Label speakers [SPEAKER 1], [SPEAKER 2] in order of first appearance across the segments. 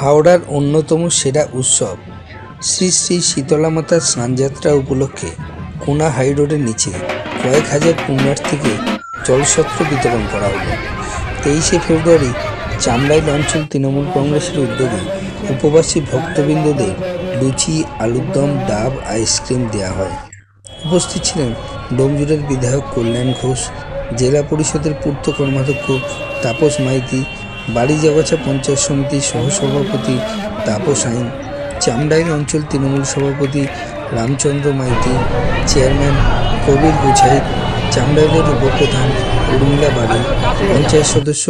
[SPEAKER 1] হাওড়ার অন্যতম সেরা উৎসব শ্রী শ্রী শীতলা মাতার স্নানযাত্রা উপলক্ষে কোনা হাইরোডের নিচে কয়েক হাজার পুণ্যার্থীকে জলসত্র বিতরণ করা হলো। 23শে ফেব্রুয়ারি চামড়াইল অঞ্চল তৃণমূল কংগ্রেসের উদ্যোগে উপবাসী ভক্তবৃন্দদের লুচি, আলুর দম, ডাব, আইসক্রিম দেওয়া হয়। উপস্থিত ছিলেন ডোমজুড়ের বিধায়ক কল্যাণ ঘোষ, জেলা পরিষদের পূর্ত কর্মাধ্যক্ষ তাপস মাইতি, বাড়িজাগাছা পঞ্চায়েত সমিতির সহসভাপতি তাপস আইন, চামড়াইল অঞ্চল তৃণমূল সভাপতি রামচন্দ্র মাইতি, চেয়ারম্যান কবির গুছাইত, চামড়াইলের উপপ্রধান উর্মিলা বাড়ি, পঞ্চায়েত সদস্য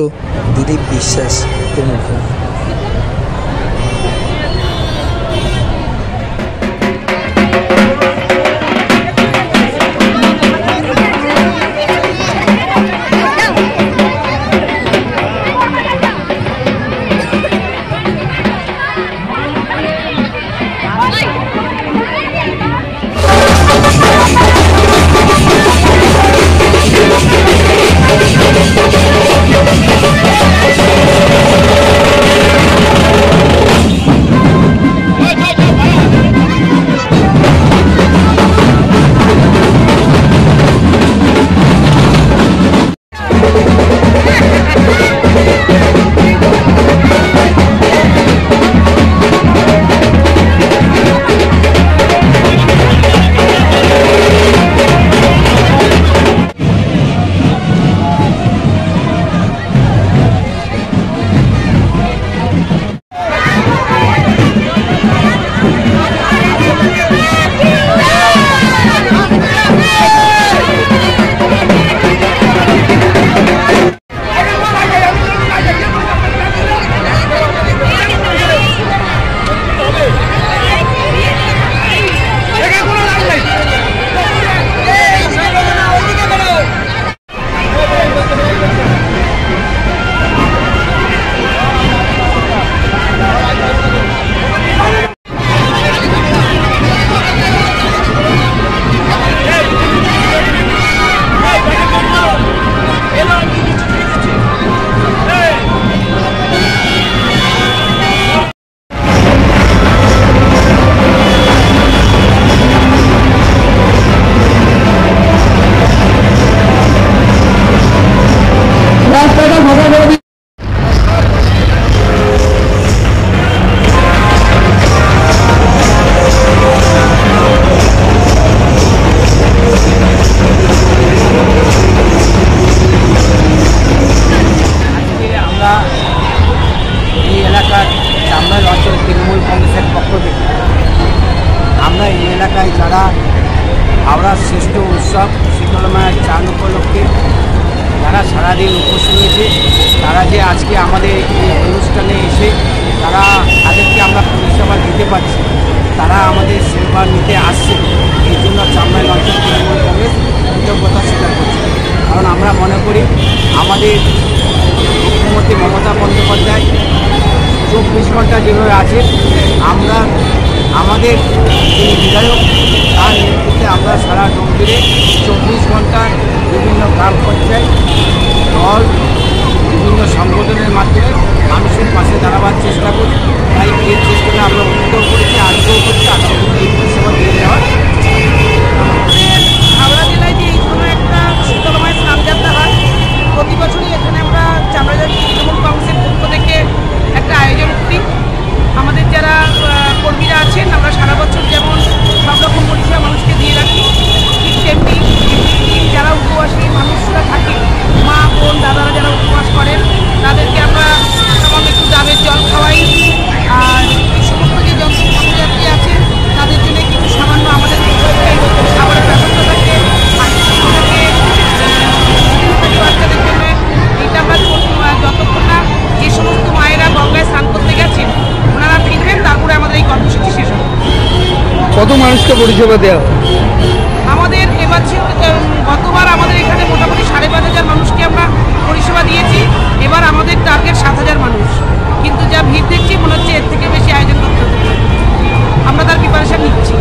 [SPEAKER 1] দিলীপ বিশ্বাস প্রমুখ।
[SPEAKER 2] চামড়াইল অঞ্চল তৃণমূল কংগ্রেসের পক্ষ থেকে আমরা এই এলাকায় যারা হাওড়ার শ্রেষ্ঠ উৎসব শীতলা মায়ের চাঁদ উপলক্ষে যারা সারাদিন উপোস রয়েছে, তারা যে আজকে আমাদের এই অনুষ্ঠানে এসে তাদেরকে আমরা পরিষেবা দিতে পারছি, তারা আমাদের সেবা নিতে আসছে, এই জন্য চামড়াইল অঞ্চল তৃণমূল কংগ্রেস কৃতজ্ঞতা স্বীকার করছে। কারণ আমরা মনে করি আমাদের মুখ্যমন্ত্রী মমতা বন্দ্যোপাধ্যায় 24 ঘন্টা যেভাবে আছে, আমরা আমাদের যিনি বিধায়ক তার নেতৃত্বে আমরা সারা ডোমজুড়ে 24 ঘন্টা বিভিন্ন গ্রাম পঞ্চায়েত দল বিভিন্ন সংগঠনের মাধ্যমে মানুষের পাশে দাঁড়াবার চেষ্টা করি। তাই এই চেষ্টাটা আমরা উদ্যোগ করেছি, আজকেও করছি, আজকে এই পরিষেবা দিয়ে দেওয়ার।
[SPEAKER 3] হাওড়া জেলায় যে এই ধরনের একটা শীতলা মায়ের স্নানযাত্রা হয়, প্রতি বছরই এখানে আমরা চামড়াইল তৃণমূল কংগ্রেসের পক্ষ থেকে একটা আয়োজন করি। আমাদের যারা কর্মীরা আছেন, আমরা সারা বছর যেমন সব রকম পরিষেবা মানুষকে দিয়ে রাখি, ঠিক তেমনি যারা উপবাসী মানুষরা থাকে, মা বোন দাদারা যারা উপবাস করেন, তাদেরকে আমরা সামান্য একটু ডাবের জল খাওয়াই। আর এই সমস্ত যে জনযাত্রী আছে তাদের জন্য কিছু সামান্য আমাদের খাবারের ব্যবস্থা থাকে, বাচ্চাদের জন্য এটা আমরা যতক্ষণ না যে সমস্ত মায়েরা গঙ্গায় স্নান করতে গেছেন ওনারা ফিরবেন, তারপরে আমাদের এই কর্মসূচি শেষ হবে।
[SPEAKER 1] কত মানুষকে পরিষেবা দেওয়া হয়?
[SPEAKER 3] আমাদের গতবার আমাদের এখানে মোটামুটি 5,500 মানুষকে আমরা পরিষেবা দিয়েছি। এবার আমাদের টার্গেট 7,000 মানুষ, কিন্তু যা ভিড় দেখছি মনে হচ্ছে এর থেকে বেশি আয়োজন করতে হবে। আমরা তার প্রিপারেশন নিচ্ছি।